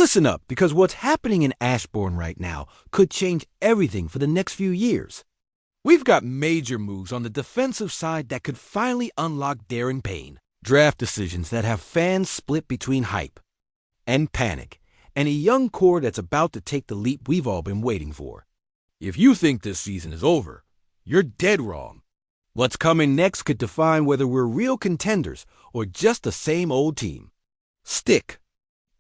Listen up, because what's happening in Ashbourne right now could change everything for the next few years. We've got major moves on the defensive side that could finally unlock Darren Payne. Draft decisions that have fans split between hype and panic, and a young core that's about to take the leap we've all been waiting for. If you think this season is over, you're dead wrong. What's coming next could define whether we're real contenders or just the same old team. Stick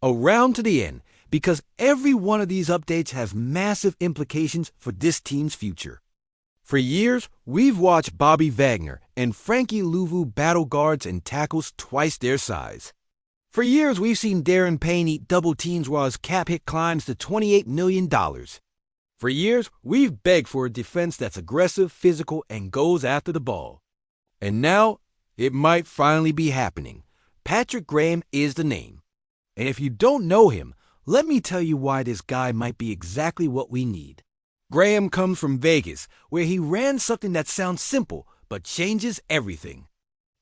around to the end, because every one of these updates has massive implications for this team's future. For years, we've watched Bobby Wagner and Frankie Louvu battle guards and tackles twice their size. For years, we've seen Darren Payne eat double teams while his cap hit climbs to $28 million. For years, we've begged for a defense that's aggressive, physical, and goes after the ball. And now, it might finally be happening. Patrick Graham is the name. And if you don't know him, let me tell you why this guy might be exactly what we need. Graham comes from Vegas, where he ran something that sounds simple, but changes everything.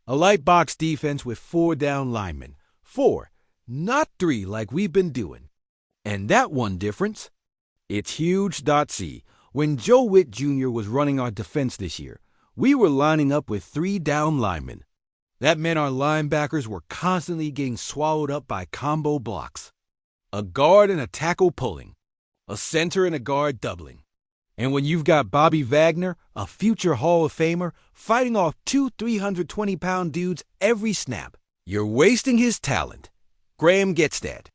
A light box defense with 4 down linemen. 4, not 3 like we've been doing. And that one difference? It's huge. See, when Joe Witt Jr. was running our defense this year, we were lining up with 3 down linemen. That meant our linebackers were constantly getting swallowed up by combo blocks. A guard and a tackle pulling. A center and a guard doubling. And when you've got Bobby Wagner, a future Hall of Famer, fighting off 2 320-pound dudes every snap, you're wasting his talent. Graham gets that.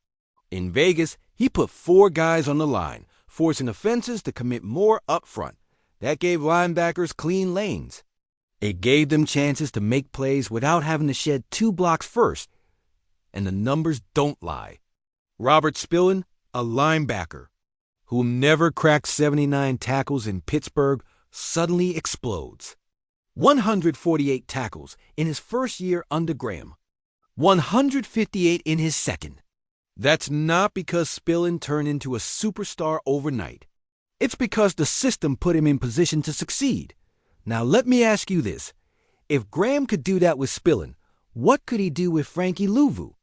In Vegas, he put 4 guys on the line, forcing offenses to commit more up front. That gave linebackers clean lanes. It gave them chances to make plays without having to shed 2 blocks first. And the numbers don't lie. Robert Spillane, a linebacker, who never cracked 79 tackles in Pittsburgh, suddenly explodes. 148 tackles in his first year under Graham. 158 in his second. That's not because Spillane turned into a superstar overnight. It's because the system put him in position to succeed. Now let me ask you this. If Graham could do that with Spillane, what could he do with Frankie Louvu?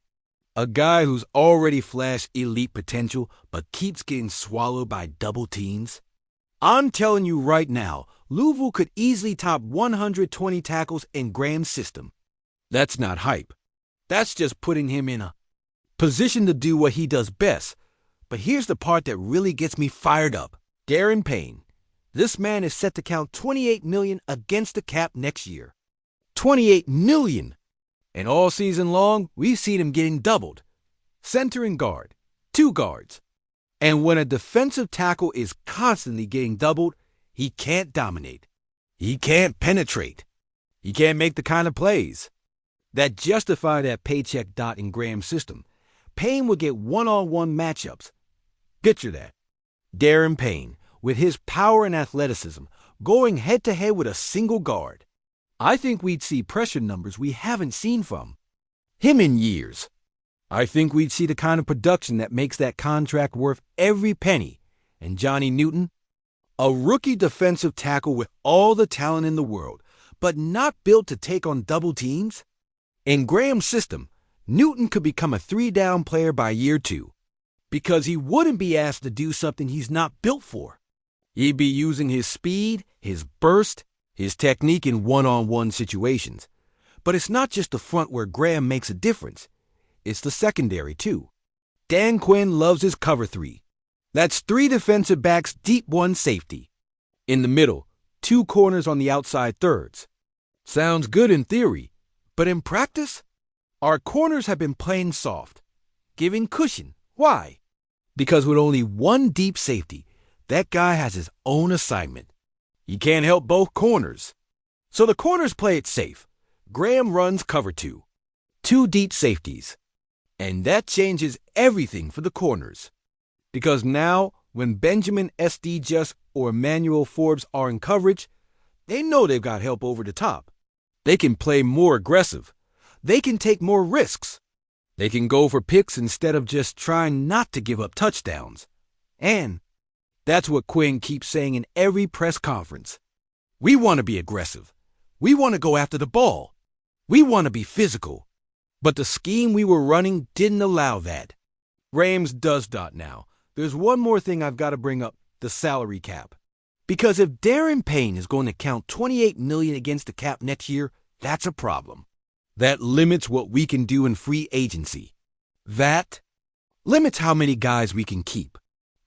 A guy who's already flashed elite potential but keeps getting swallowed by double teams? I'm telling you right now, Louvu could easily top 120 tackles in Graham's system. That's not hype. That's just putting him in a position to do what he does best. But here's the part that really gets me fired up. Darren Payne. This man is set to count $28 million against the cap next year. $28 million! And all season long, we've seen him getting doubled. Center and guard. 2 guards. And when a defensive tackle is constantly getting doubled, he can't dominate. He can't penetrate. He can't make the kind of plays that justify that paycheck dot in Graham's system. Payne would get one-on-one matchups. Picture that. Darren Payne, with his power and athleticism, going head-to-head with a single guard. I think we'd see pressure numbers we haven't seen from him in years. I think we'd see the kind of production that makes that contract worth every penny. And Johnny Newton? A rookie defensive tackle with all the talent in the world, but not built to take on double teams? In Graham's system, Newton could become a 3-down player by year 2, because he wouldn't be asked to do something he's not built for. He'd be using his speed, his burst, his technique in one-on-one situations. But it's not just the front where Graham makes a difference. It's the secondary, too. Dan Quinn loves his cover 3. That's 3 defensive backs deep, 1 safety. In the middle, 2 corners on the outside thirds. Sounds good in theory, but in practice, our corners have been playing soft, giving cushion. Why? Because with only 1 deep safety, that guy has his own assignment. He can't help both corners. So the corners play it safe. Graham runs cover 2. 2 deep safeties. And that changes everything for the corners. Because now, when Benjamin S.D. Just or Emmanuel Forbes are in coverage, they know they've got help over the top. They can play more aggressive. They can take more risks. They can go for picks instead of just trying not to give up touchdowns. And that's what Quinn keeps saying in every press conference. We want to be aggressive. We want to go after the ball. We want to be physical. But the scheme we were running didn't allow that. Rams does dot now. There's one more thing I've got to bring up, the salary cap. Because if Darren Payne is going to count $28 million against the cap next year, that's a problem. That limits what we can do in free agency. That limits how many guys we can keep.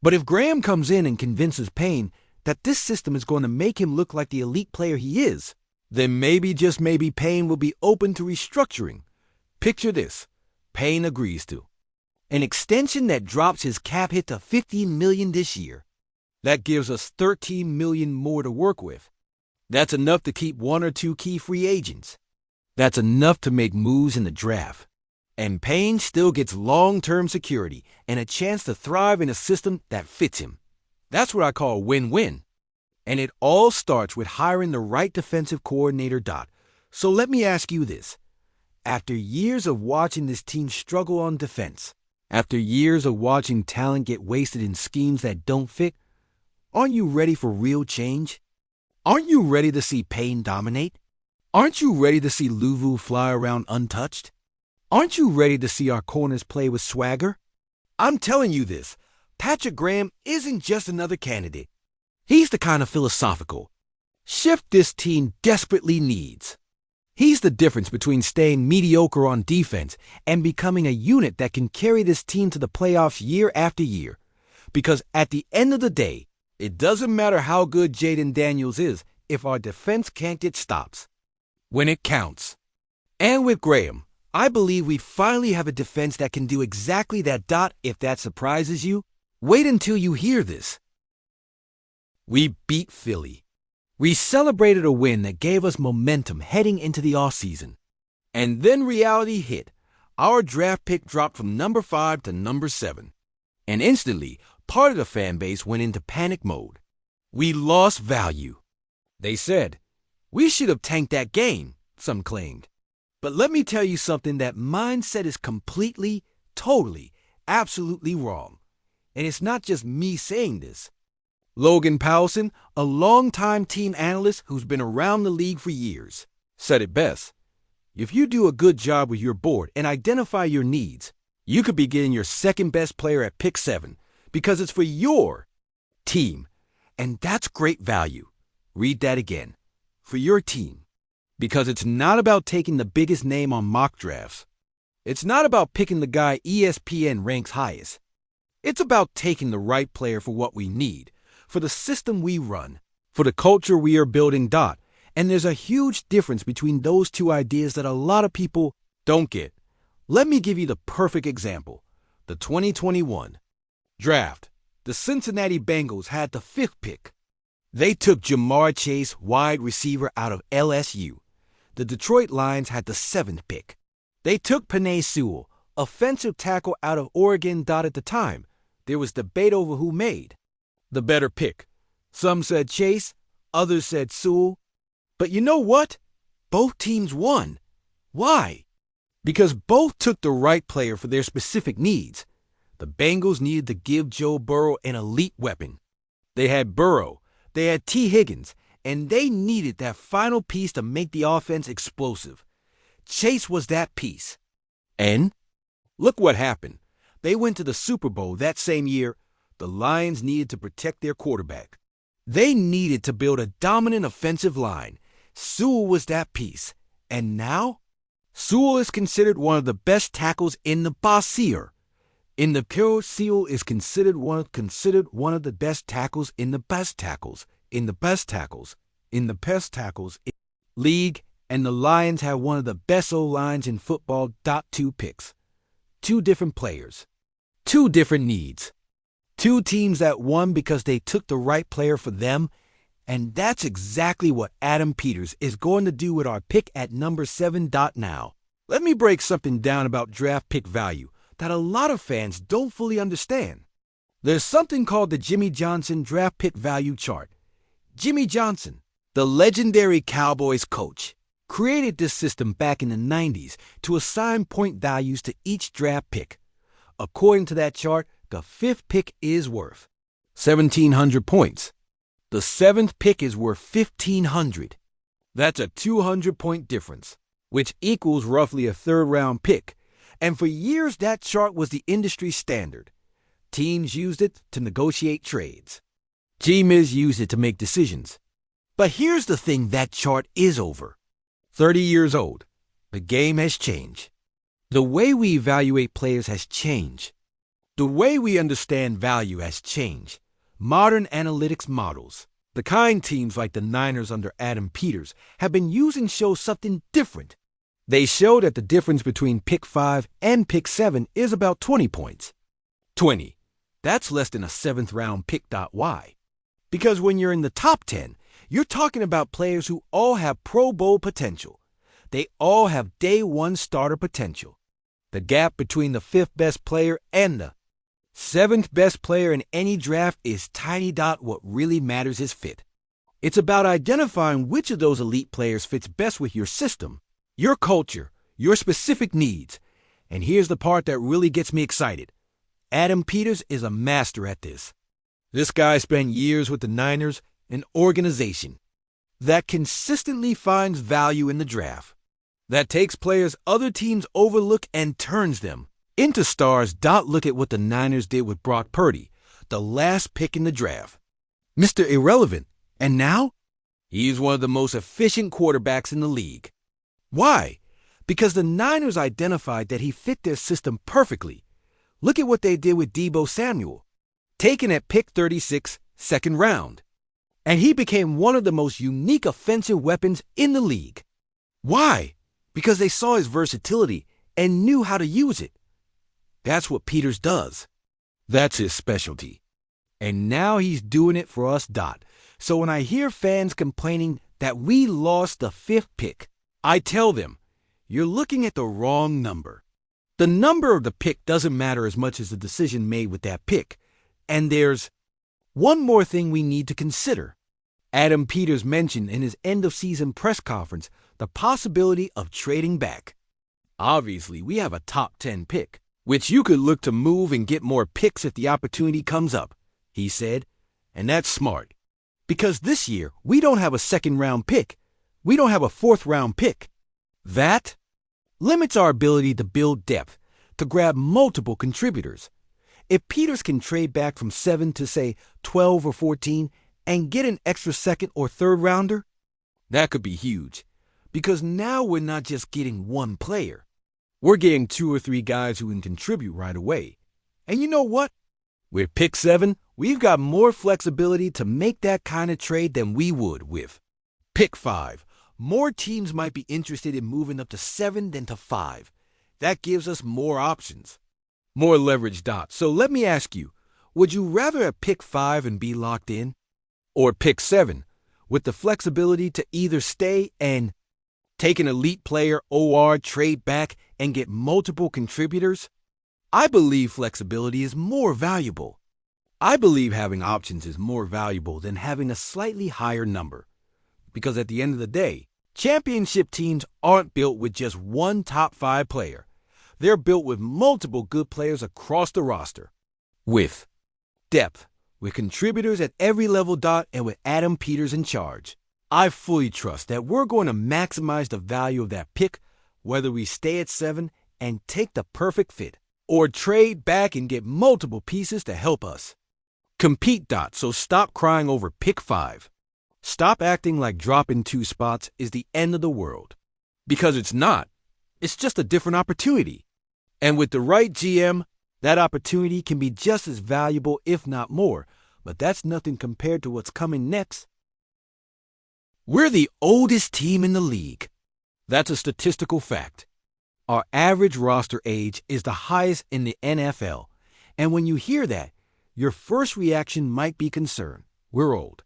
But if Graham comes in and convinces Payne that this system is going to make him look like the elite player he is, then maybe, just maybe, Payne will be open to restructuring. Picture this. Payne agrees to an extension that drops his cap hit to $15 million this year. That gives us $13 million more to work with. That's enough to keep one or two key free agents. That's enough to make moves in the draft. And Payne still gets long-term security and a chance to thrive in a system that fits him. That's what I call win-win. And it all starts with hiring the right defensive coordinator. So let me ask you this. After years of watching this team struggle on defense, after years of watching talent get wasted in schemes that don't fit, aren't you ready for real change? Aren't you ready to see Payne dominate? Aren't you ready to see Luvu fly around untouched? Aren't you ready to see our corners play with swagger? I'm telling you this, Patrick Graham isn't just another candidate. He's the kind of philosophical shift this team desperately needs. He's the difference between staying mediocre on defense and becoming a unit that can carry this team to the playoffs year after year. Because at the end of the day, it doesn't matter how good Jaden Daniels is if our defense can't get stops when it counts. And with Graham, I believe we finally have a defense that can do exactly that. If that surprises you, wait until you hear this. We beat Philly. We celebrated a win that gave us momentum heading into the offseason. And then reality hit. Our draft pick dropped from number 5 to number 7. And instantly, part of the fan base went into panic mode. We lost value. They said, we should have tanked that game, some claimed. But let me tell you something, that mindset is completely, totally, absolutely wrong. And it's not just me saying this. Logan Powelson, a longtime team analyst who's been around the league for years, said it best. If you do a good job with your board and identify your needs, you could be getting your second best player at pick 7 because it's for your team. And that's great value. Read that again. For your team. Because it's not about taking the biggest name on mock drafts. It's not about picking the guy ESPN ranks highest. It's about taking the right player for what we need, for the system we run, for the culture we are building. And there's a huge difference between those two ideas that a lot of people don't get. Let me give you the perfect example. The 2021 draft. The Cincinnati Bengals had the 5th pick. They took Jamar Chase, wide receiver out of LSU. The Detroit Lions had the 7th pick. They took Penei Sewell, offensive tackle out of Oregon. At the time, there was debate over who made the better pick. Some said Chase, others said Sewell. But you know what? Both teams won. Why? Because both took the right player for their specific needs. The Bengals needed to give Joe Burrow an elite weapon. They had Burrow, they had T. Higgins, and they needed that final piece to make the offense explosive. Chase was that piece. And look what happened. They went to the Super Bowl that same year. The Lions needed to protect their quarterback. They needed to build a dominant offensive line. Sewell was that piece. And now, Sewell is considered one of the best tackles in the Basier. In the Pure, Sewell is considered one of the best tackles in the best tackles, in the best tackles, in the best tackles in the league, and the Lions have one of the best O-lines in football. 2 picks. 2 different players. 2 different needs. 2 teams that won because they took the right player for them. And that's exactly what Adam Peters is going to do with our pick at number 7. Now, let me break something down about draft pick value that a lot of fans don't fully understand. There's something called the Jimmy Johnson draft pick value chart. Jimmy Johnson, the legendary Cowboys coach, created this system back in the 90s to assign point values to each draft pick. According to that chart, the 5th pick is worth 1,700 points. The 7th pick is worth 1,500. That's a 200-point difference, which equals roughly a 3rd-round pick. And for years, that chart was the industry standard. Teams used it to negotiate trades. GMs used it to make decisions. But here's the thing that chart is over. 30 years old. The game has changed. The way we evaluate players has changed. The way we understand value has changed. Modern analytics models, the kind teams like the Niners under Adam Peters have been using, show something different. They show that the difference between pick 5 and pick 7 is about 20 points. 20. That's less than a 7th round pick. Why? Because when you're in the top 10, you're talking about players who all have Pro Bowl potential. They all have day one starter potential. The gap between the 5th best player and the 7th best player in any draft is tiny. What really matters is fit. It's about identifying which of those elite players fits best with your system, your culture, your specific needs. And here's the part that really gets me excited. Adam Peters is a master at this. This guy spent years with the Niners, an organization that consistently finds value in the draft, that takes players other teams overlook and turns them into stars. Look at what the Niners did with Brock Purdy, the last pick in the draft. Mr. Irrelevant. And now, he's one of the most efficient quarterbacks in the league. Why? Because the Niners identified that he fit their system perfectly. Look at what they did with Deebo Samuel, taken at pick 36, 2nd round. And he became one of the most unique offensive weapons in the league. Why? Because they saw his versatility and knew how to use it. That's what Peters does. That's his specialty. And now he's doing it for us. So when I hear fans complaining that we lost the 5th pick, I tell them, you're looking at the wrong number. The number of the pick doesn't matter as much as the decision made with that pick. And there's one more thing we need to consider. Adam Peters mentioned in his end-of-season press conference the possibility of trading back. Obviously, we have a top 10 pick, which you could look to move and get more picks if the opportunity comes up, he said. And that's smart. Because this year, we don't have a 2nd-round pick. We don't have a 4th-round pick. That limits our ability to build depth, to grab multiple contributors. If Peters can trade back from 7 to, say, 12 or 14 and get an extra 2nd or 3rd rounder, that could be huge. Because now we're not just getting one player. We're getting 2 or 3 guys who can contribute right away. And you know what? With pick 7, we've got more flexibility to make that kind of trade than we would with pick 5. More teams might be interested in moving up to 7 than to 5. That gives us more options, more leverage. So let me ask you, would you rather have pick 5 and be locked in, or pick 7 with the flexibility to either stay and take an elite player or trade back and get multiple contributors? I believe flexibility is more valuable. I believe having options is more valuable than having a slightly higher number. Because at the end of the day, championship teams aren't built with just one top 5 player. They're built with multiple good players across the roster. With depth, with contributors at every level. And with Adam Peters in charge, I fully trust that we're going to maximize the value of that pick, whether we stay at 7 and take the perfect fit, or trade back and get multiple pieces to help us compete. So stop crying over pick 5. Stop acting like dropping 2 spots is the end of the world. Because it's not. It's just a different opportunity. And with the right GM, that opportunity can be just as valuable, if not more. But that's nothing compared to what's coming next. We're the oldest team in the league. That's a statistical fact. Our average roster age is the highest in the NFL. And when you hear that, your first reaction might be concern. We're old.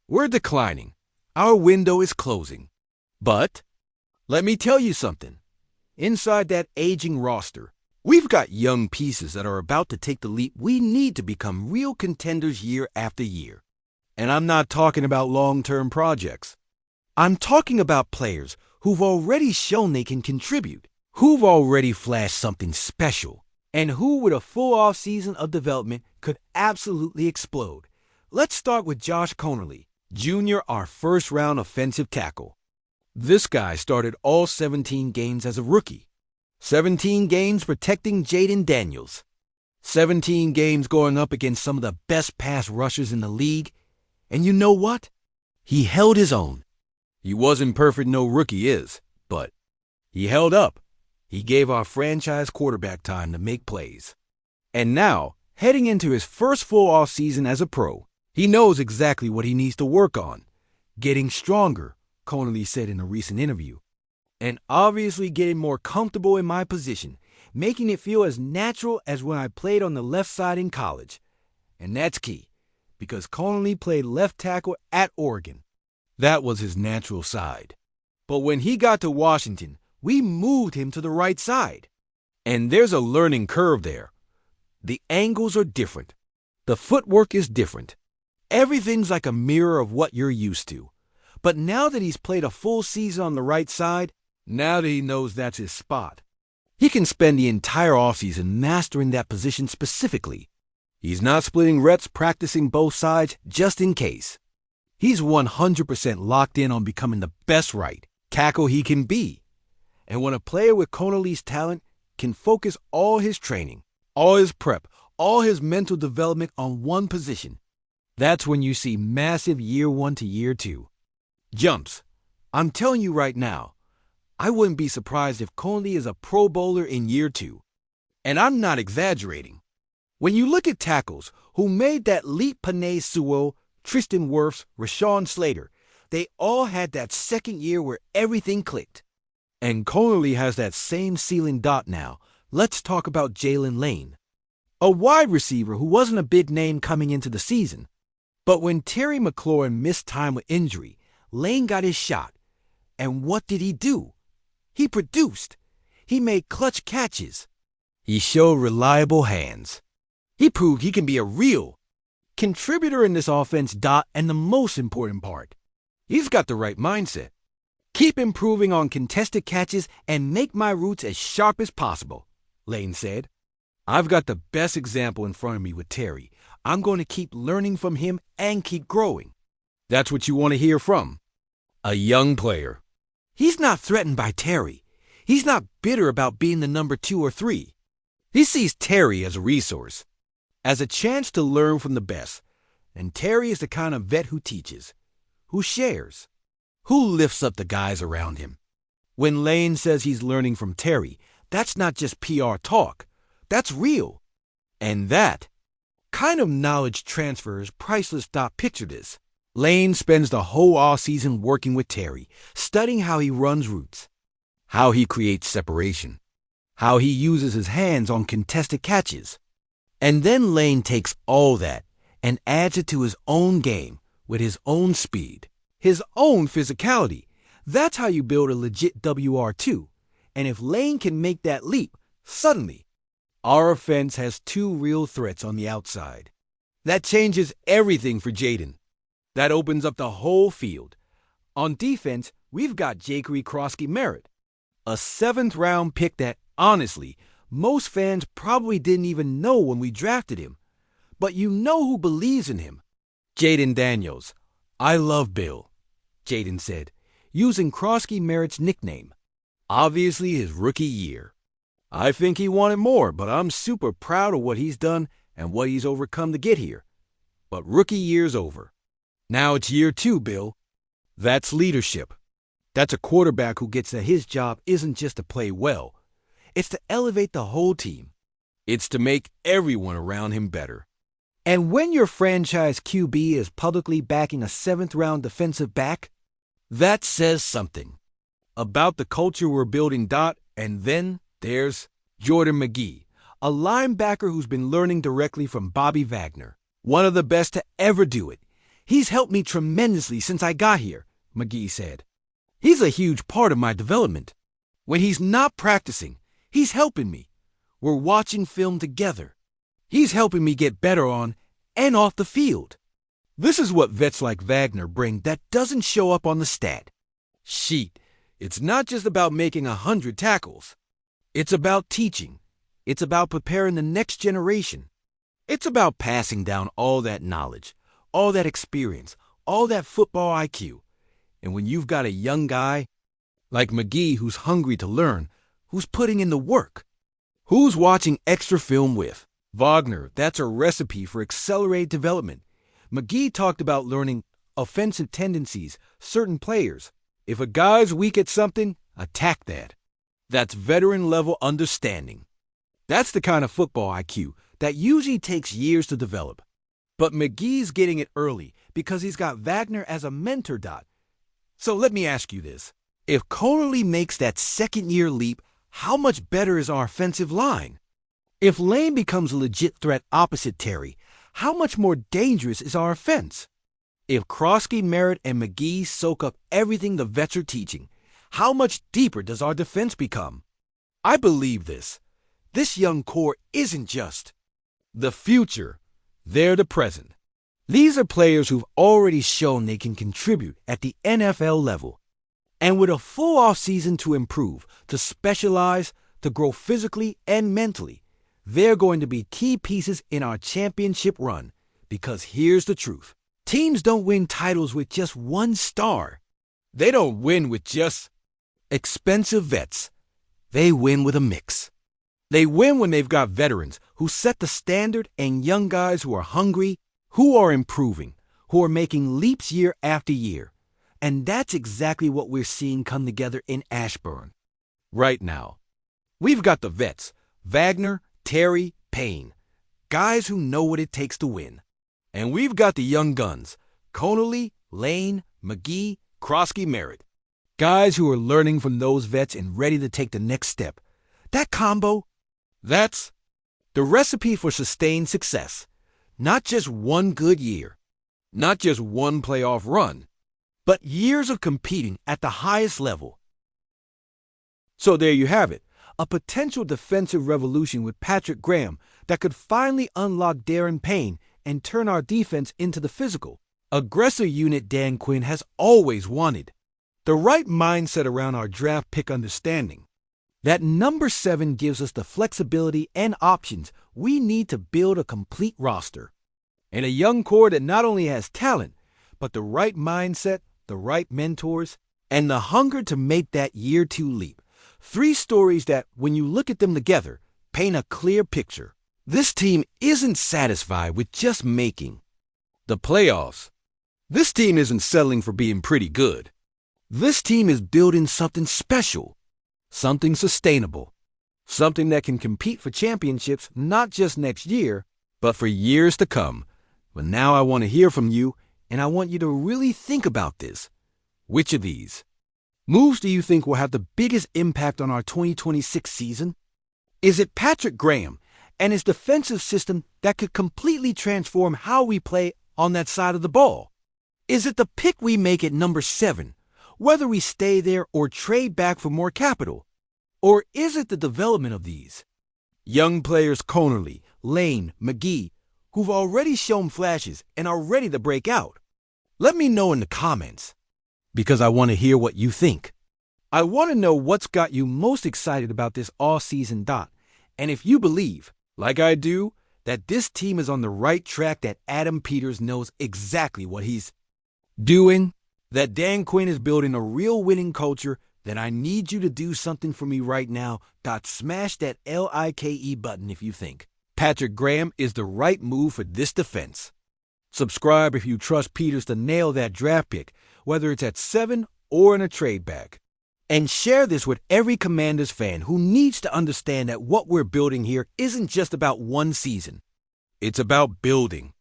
We're declining. Our window is closing. But let me tell you something. Inside that aging roster, we've got young pieces that are about to take the leap we need to become real contenders year after year. And I'm not talking about long-term projects. I'm talking about players who've already shown they can contribute, who've already flashed something special, and who, with a full off-season of development, could absolutely explode. Let's start with Josh Conerly, Jr., our first-round offensive tackle. This guy started all 17 games as a rookie. 17 games protecting Jaden Daniels. 17 games going up against some of the best pass rushers in the league. And you know what? He held his own. He wasn't perfect, no rookie is, but he held up. He gave our franchise quarterback time to make plays. And now, heading into his first full offseason as a pro, he knows exactly what he needs to work on. Getting stronger, Connolly said in a recent interview. And obviously getting more comfortable in my position, making it feel as natural as when I played on the left side in college. And that's key, because Connolly played left tackle at Oregon. That was his natural side. But when he got to Washington, we moved him to the right side. And there's a learning curve there. The angles are different. The footwork is different. Everything's like a mirror of what you're used to. But now that he's played a full season on the right side, now that he knows that's his spot, he can spend the entire offseason mastering that position specifically. He's not splitting reps practicing both sides just in case. He's 100% locked in on becoming the best right tackle he can be. And when a player with Connolly's talent can focus all his training, all his prep, all his mental development on one position, that's when you see massive year 1 to year 2 jumps. I'm telling you right now, I wouldn't be surprised if Connolly is a Pro Bowler in year 2. And I'm not exaggerating. When you look at tackles who made that leap, Penei Sewell, Tristan Wirfs, Rashawn Slater, they all had that second year where everything clicked. And Connolly has that same ceiling. Now, let's talk about Jalen Lane, a wide receiver who wasn't a big name coming into the season. But when Terry McLaurin missed time with injury, Lane got his shot. And what did he do? He produced. He made clutch catches. He showed reliable hands. He proved he can be a real contributor in this offense. And the most important part, he's got the right mindset. Keep improving on contested catches and make my routes as sharp as possible, Lane said. I've got the best example in front of me with Terry. I'm going to keep learning from him and keep growing. That's what you want to hear from a young player. He's not threatened by Terry. He's not bitter about being the number 2 or 3. He sees Terry as a resource, as a chance to learn from the best. And Terry is the kind of vet who teaches, who shares, who lifts up the guys around him. When Lane says he's learning from Terry, that's not just PR talk. That's real. And that kind of knowledge transfer is priceless. Picture this. Lane spends the whole offseason working with Terry, studying how he runs routes, how he creates separation, how he uses his hands on contested catches. And then Lane takes all that and adds it to his own game with his own speed, his own physicality. That's how you build a legit WR2. And if Lane can make that leap, suddenly, our offense has 2 real threats on the outside. That changes everything for Jaden. That opens up the whole field. On defense, we've got Jakery Crosky-Merritt, a 7th-round pick that, honestly, most fans probably didn't even know when we drafted him. But you know who believes in him. Jaden Daniels. I love Bill, Jaden said, using Crosky-Merritt's nickname. Obviously his rookie year. I think he wanted more, but I'm super proud of what he's done and what he's overcome to get here. But rookie year's over. Now it's year 2, Bill. That's leadership. That's a quarterback who gets that his job isn't just to play well. It's to elevate the whole team. It's to make everyone around him better. And when your franchise QB is publicly backing a 7th-round defensive back, that says something about the culture we're building. And then there's Jordan McGee, a linebacker who's been learning directly from Bobby Wagner, one of the best to ever do it. He's helped me tremendously since I got here, McGee said. He's a huge part of my development. When he's not practicing, he's helping me. We're watching film together. He's helping me get better on and off the field. This is what vets like Wagner bring that doesn't show up on the stat sheet. It's not just about making 100 tackles. It's about teaching. It's about preparing the next generation. It's about passing down all that knowledge, all that experience, all that football IQ. And when you've got a young guy like McGee who's hungry to learn, who's putting in the work. Who's watching extra film with? Wagner, that's a recipe for accelerated development. McGee talked about learning offensive tendencies, certain players. If a guy's weak at something, attack that. That's veteran-level understanding. That's the kind of football IQ that usually takes years to develop. But McGee's getting it early because he's got Wagner as a mentor. So let me ask you this. If Conerly makes that second-year leap, how much better is our offensive line? If Lane becomes a legit threat opposite Terry, how much more dangerous is our offense? If Krosky, Merritt, and McGee soak up everything the vets are teaching, how much deeper does our defense become? I believe this. This young core isn't just the future. They're the present. These are players who've already shown they can contribute at the NFL level. And with a full offseason to improve, to specialize, to grow physically and mentally, they're going to be key pieces in our championship run. Because here's the truth. Teams don't win titles with just one star. They don't win with just expensive vets. They win with a mix. They win when they've got veterans who set the standard and young guys who are hungry, who are improving, who are making leaps year after year. And that's exactly what we're seeing come together in Ashburn. Right now, we've got the vets, Wagner, Terry, Payne, guys who know what it takes to win. And we've got the young guns, Conerly, Lane, McGee, Krosky, Merritt, guys who are learning from those vets and ready to take the next step. That combo, that's the recipe for sustained success. Not just one good year, not just one playoff run, but years of competing at the highest level. So there you have it, a potential defensive revolution with Patrick Graham that could finally unlock Darren Payne and turn our defense into the physical, aggressive unit Dan Quinn has always wanted. The right mindset around our draft pick understanding. That number 7 gives us the flexibility and options we need to build a complete roster. And a young core that not only has talent, but the right mindset, the right mentors, and the hunger to make that year 2 leap. 3 stories that, when you look at them together, paint a clear picture. This team isn't satisfied with just making the playoffs. This team isn't settling for being pretty good. This team is building something special, something sustainable, something that can compete for championships not just next year, but for years to come. But now I want to hear from you, and I want you to really think about this. Which of these moves do you think will have the biggest impact on our 2026 season? Is it Patrick Graham and his defensive system that could completely transform how we play on that side of the ball? Is it the pick we make at number 7, whether we stay there or trade back for more capital? Or is it the development of these young players, Conerly, Lane, McGee, who've already shown flashes and are ready to break out? Let me know in the comments, because I want to hear what you think. I want to know what's got you most excited about this all-season. And if you believe, like I do, that this team is on the right track, that Adam Peters knows exactly what he's doing, that Dan Quinn is building a real winning culture, then I need you to do something for me right now. Smash that LIKE button if you think Patrick Graham is the right move for this defense. Subscribe if you trust Peters to nail that draft pick, whether it's at 7 or in a trade back. And share this with every Commanders fan who needs to understand that what we're building here isn't just about one season. It's about building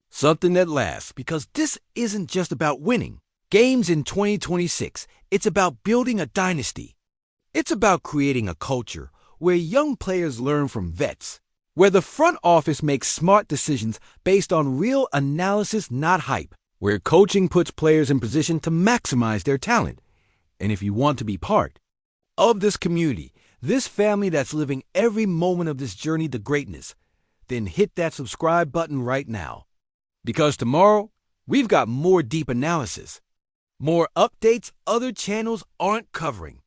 something that lasts, because this isn't just about winning games in 2026. It's about building a dynasty. It's about creating a culture where young players learn from vets, where the front office makes smart decisions based on real analysis, not hype, where coaching puts players in position to maximize their talent. And if you want to be part of this community, this family that's living every moment of this journey to greatness, then hit that subscribe button right now. Because tomorrow, we've got more deep analysis, more updates other channels aren't covering,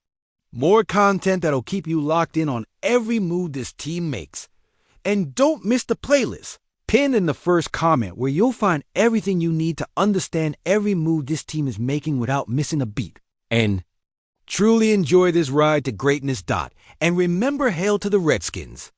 more content that'll keep you locked in on every move this team makes. And don't miss the playlist pinned in the first comment, where you'll find everything you need to understand every move this team is making without missing a beat. And Truly enjoy this ride to greatness. And remember, hail to the Redskins.